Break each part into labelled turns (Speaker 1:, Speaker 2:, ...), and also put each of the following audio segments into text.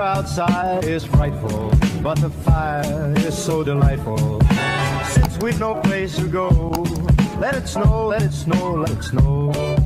Speaker 1: outside is frightful, but the fire is so delightful. Since we've no place to go, let it snow, let it snow, let it snow.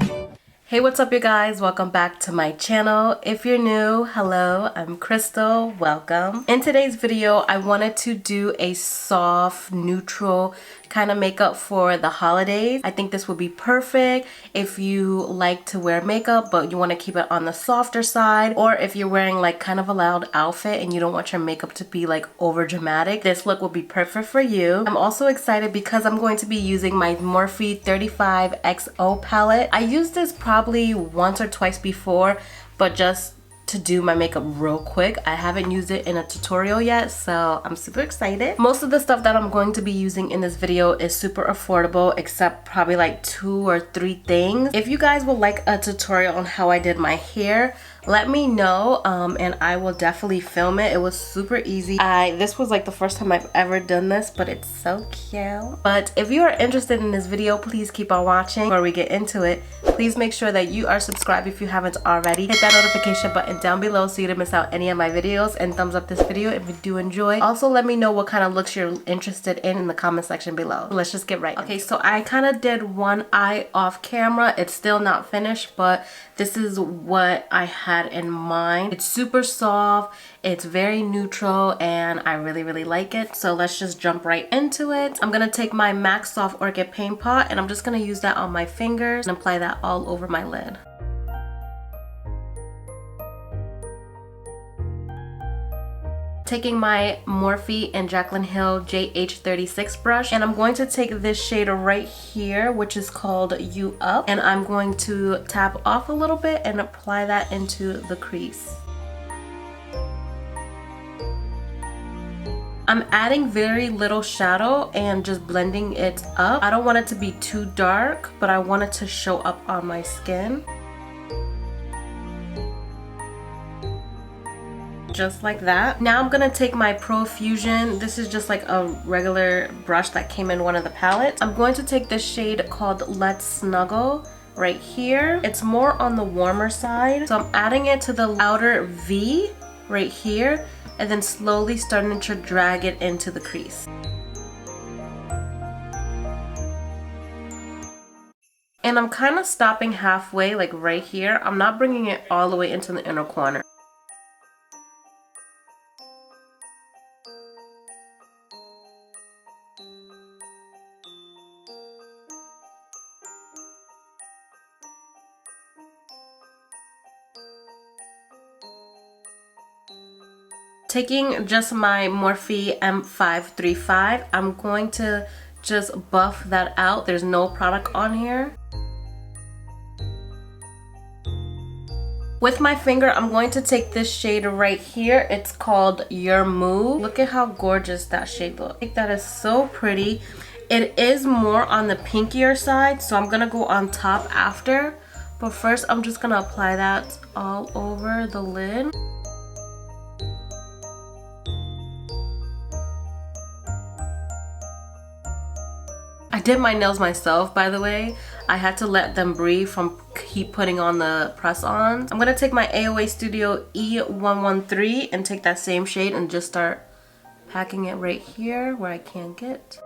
Speaker 2: Hey, what's up you guys? Welcome back to my channel. If you're new, hello, I'm Crystal. Welcome. In today's video, I wanted to do a soft, neutral kind of makeup for the holidays. I think this would be perfect if you like to wear makeup but you want to keep it on the softer side, or if you're wearing like kind of a loud outfit and you don't want your makeup to be like over dramatic. This look will be perfect for you. I'm also excited because I'm going to be using my Morphe 35XO palette. I used this probably once or twice before, but just to do my makeup real quick. I haven't used it in a tutorial yet, so I'm super excited. Most of the stuff that I'm going to be using in this video is super affordable, except probably like 2 or 3 things. If you guys would like a tutorial on how I did my hair, let me know and I will definitely film it. It was super easy. This was like the first time I've ever done this, but it's so cute. But if you are interested in this video, please keep on watching. Before we get into it, please make sure that you are subscribed if you haven't already. Hit that notification button down below so you don't miss out any of my videos, and thumbs up this video if you do enjoy. Also, let me know what kind of looks you're interested in the comment section below. Let's just get right. Okay, so I kind of did one eye off camera. It's still not finished, but this is what I had in mind. It's super soft, it's very neutral, and I really like it. So let's just jump right into it. I'm gonna take my MAC Soft Orchid Paint Pot and I'm just gonna use that on my fingers and apply that all over my lid. Taking my Morphe and Jaclyn Hill JH36 brush, and I'm going to take this shade right here, which is called You Up, and I'm going to tap off a little bit and apply that into the crease. I'm adding very little shadow and just blending it up. I don't want it to be too dark, but I want it to show up on my skin. Just like that. Now I'm gonna take my Profusion. This is just like a regular brush that came in one of the palettes. I'm going to take this shade called Let's Snuggle right here. It's more on the warmer side. So I'm adding it to the outer V right here and then slowly starting to drag it into the crease. And I'm kind of stopping halfway, like right here. I'm not bringing it all the way into the inner corner. Taking just my Morphe M535, I'm going to just buff that out. There's no product on here. With my finger, I'm going to take this shade right here. It's called Your Move. Look at how gorgeous that shade looks. I think that is so pretty. It is more on the pinkier side, so I'm gonna go on top after. But first, I'm just gonna apply that all over the lid. I did my nails myself, by the way. I had to let them breathe from keep putting on the press-ons. I'm gonna take my AOA Studio E113 and take that same shade and just start packing it right here where I can't get.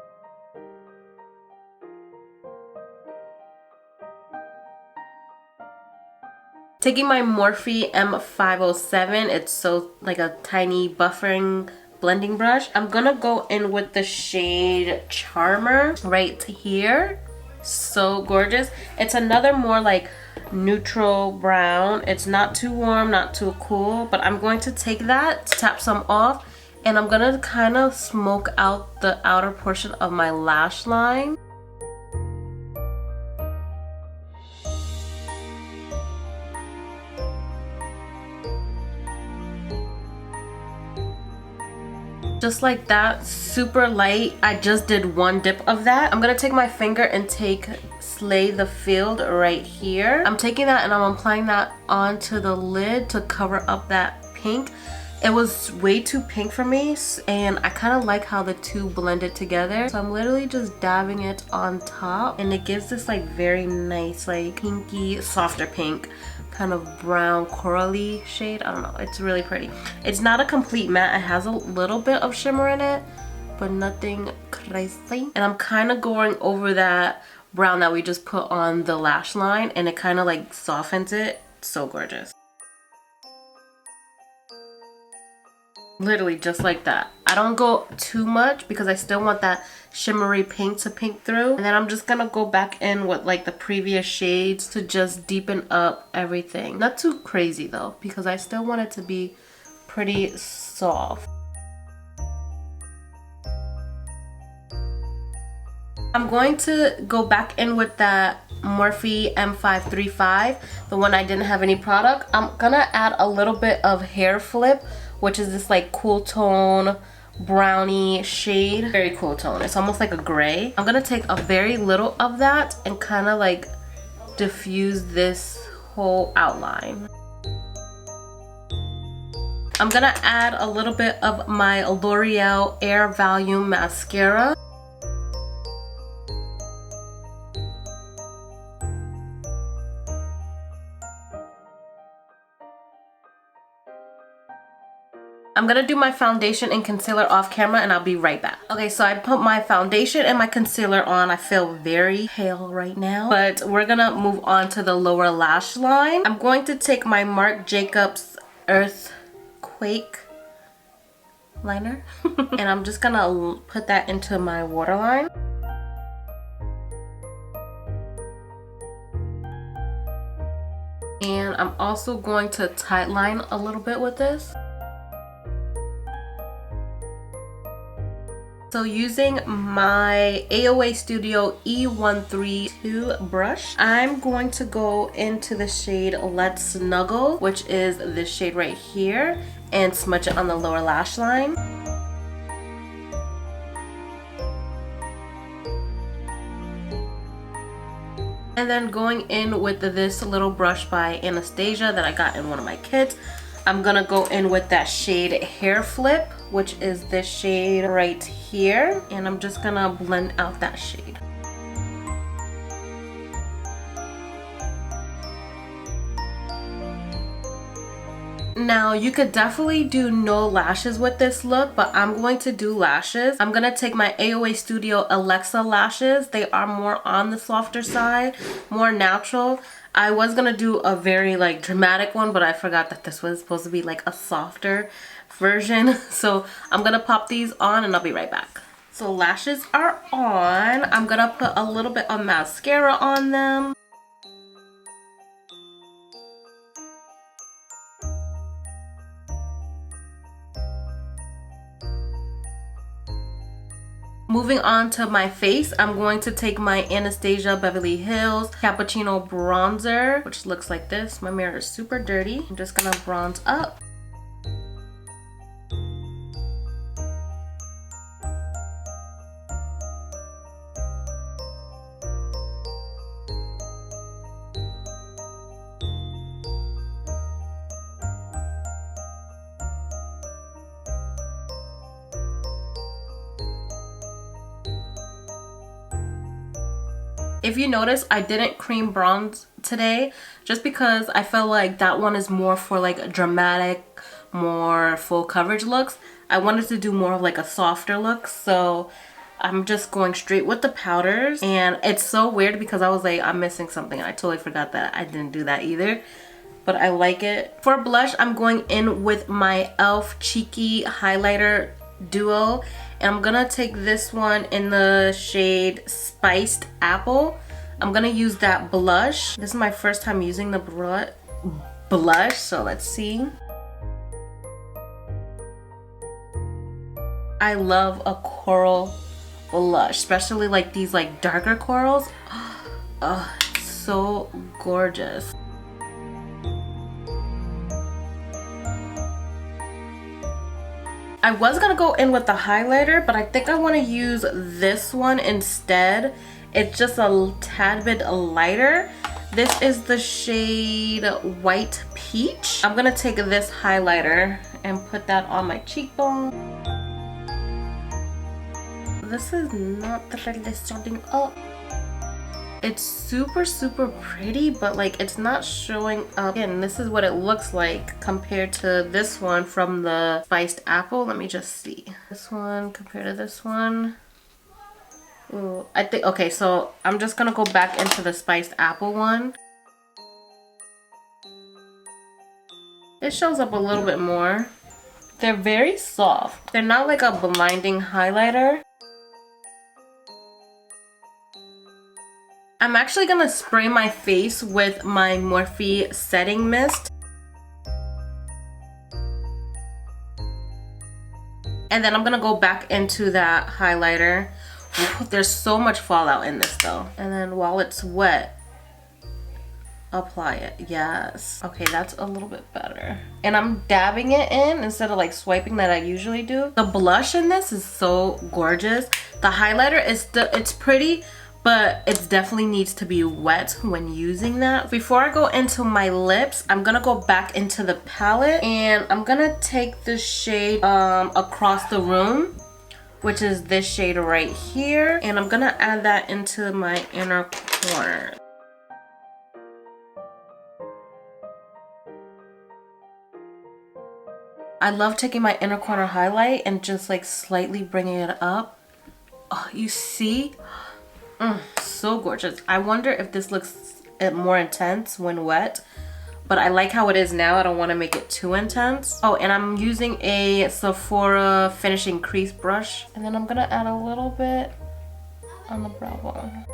Speaker 2: Taking my Morphe M507, it's so like a tiny buffering blending brush. I'm gonna go in with the shade Charmer right here. So gorgeous. It's another more like neutral brown. It's not too warm, not too cool, but I'm going to take that, tap some off, and I'm gonna kind of smoke out the outer portion of my lash line. Just like that, super light. I just did one dip of that. I'm gonna take my finger and take Slay the Field right here. I'm taking that and I'm applying that onto the lid to cover up that pink. It was way too pink for me, and I kind of like how the two blended together. So I'm literally just dabbing it on top, and it gives this like very nice like pinky, softer pink. kind of brown corally shade. I don't know, it's really pretty. It's not a complete matte, it has a little bit of shimmer in it, but nothing crazy. And I'm kind of going over that brown that we just put on the lash line, and it kind of like softens it. So gorgeous. Literally just like that. I don't go too much because I still want that shimmery pink to pink through. And then I'm just gonna go back in with like the previous shades to just deepen up everything. Not too crazy though, because I still want it to be pretty soft. I'm going to go back in with that Morphe M535, the one I didn't have any product. I'm gonna add a little bit of Hair Flip, which is this like cool tone brownie shade. Very cool tone. It's almost like a gray. I'm gonna take a very little of that and kind of like diffuse this whole outline. I'm gonna add a little bit of my L'Oreal Air Volume Mascara. I'm gonna do my foundation and concealer off camera and I'll be right back. Okay, so I put my foundation and my concealer on. I feel very pale right now, but we're gonna move on to the lower lash line. I'm going to take my Marc Jacobs Earthquake liner and I'm just gonna put that into my waterline. And I'm also going to tightline a little bit with this. So using my AOA Studio E132 brush, I'm going to go into the shade Let's Snuggle, which is this shade right here, and smudge it on the lower lash line. And then going in with this little brush by Anastasia that I got in one of my kits, I'm gonna go in with that shade Hair Flip, which is this shade right here, and I'm just gonna blend out that shade. Now you could definitely do no lashes with this look, but I'm going to do lashes. I'm gonna take my AOA Studio Alexa lashes. They are more on the softer side, more natural. I was gonna do a very like dramatic one, but I forgot that this was supposed to be like a softer version. So I'm gonna pop these on and I'll be right back. So lashes are on. I'm gonna put a little bit of mascara on them. Moving on to my face, I'm going to take my Anastasia Beverly Hills Cappuccino Bronzer, which looks like this. My mirror is super dirty. I'm just gonna bronze up. If you notice, I didn't cream bronze today just because I felt like that one is more for like dramatic, more full coverage looks. I wanted to do more of like a softer look, so I'm just going straight with the powders. And it's so weird because I was like, I'm missing something. I totally forgot that I didn't do that either, but I like it. For blush, I'm going in with my e.l.f. Cheeky Highlighter Duo. And I'm gonna take this one in the shade Spiced Apple. I'm gonna use that blush. This is my first time using the blush, so let's see. I love a coral blush, especially like these like darker corals. Oh, it's so gorgeous. I was gonna go in with the highlighter, but I think I want to use this one instead. It's just a tad bit lighter. This is the shade White Peach. I'm gonna take this highlighter and put that on my cheekbone. This is not really starting up. It's super pretty, but like it's not showing up. And this is what it looks like compared to this one from the spiced apple. Let me just see. This one compared to this one. Ooh, I think, okay, so I'm just gonna go back into the spiced apple one. It shows up a little bit more. They're very soft. They're not like a blinding highlighter. I'm actually gonna spray my face with my Morphe setting mist. And then I'm gonna go back into that highlighter. There's so much fallout in this though. And then while it's wet, apply it. Yes. Okay, that's a little bit better. And I'm dabbing it in instead of like swiping that I usually do. The blush in this is so gorgeous. The highlighter is it's pretty, but it definitely needs to be wet when using that. Before I go into my lips, I'm gonna go back into the palette and I'm gonna take the shade Across the Room, which is this shade right here, and I'm gonna add that into my inner corner. I love taking my inner corner highlight and just like slightly bringing it up. Oh, you see? So gorgeous. I wonder if this looks more intense when wet, but I like how it is now. I don't want to make it too intense. Oh, and I'm using a Sephora finishing crease brush, and then I'm gonna add a little bit on the brow bone.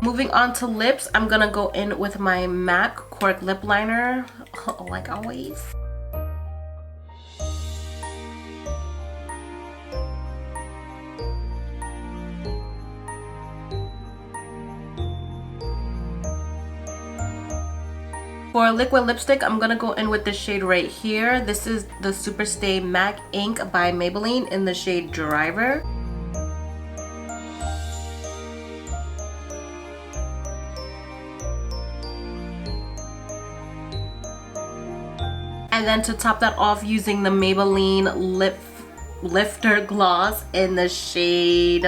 Speaker 2: Moving on to lips, I'm gonna go in with my MAC Cork lip liner, like always. For liquid lipstick, I'm gonna go in with the shade right here. This is the Superstay MAC Ink by Maybelline in the shade Driver. And then to top that off, using the Maybelline Lip Lifter gloss in the shade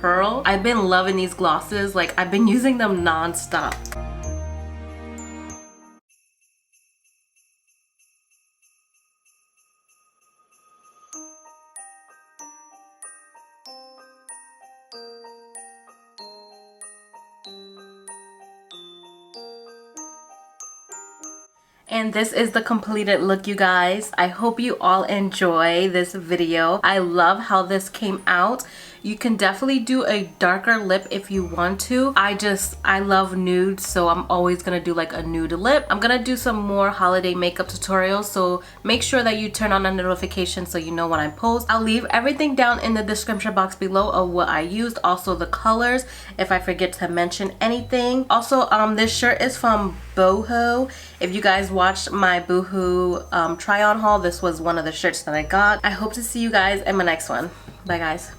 Speaker 2: Pearl. I've been loving these glosses. Like, I've been using them non-stop. And this is the completed look, you guys. I hope you all enjoy this video. I love how this came out. You can definitely do a darker lip if you want to. I love nudes, so I'm always gonna do like a nude lip. I'm gonna do some more holiday makeup tutorials, so make sure that you turn on the notification so you know when I post. I'll leave everything down in the description box below of what I used, also the colors if I forget to mention anything. Also, this shirt is from Boohoo. If you guys watched my Boohoo try on haul, this was one of the shirts that I got. I hope to see you guys in my next one. Bye guys.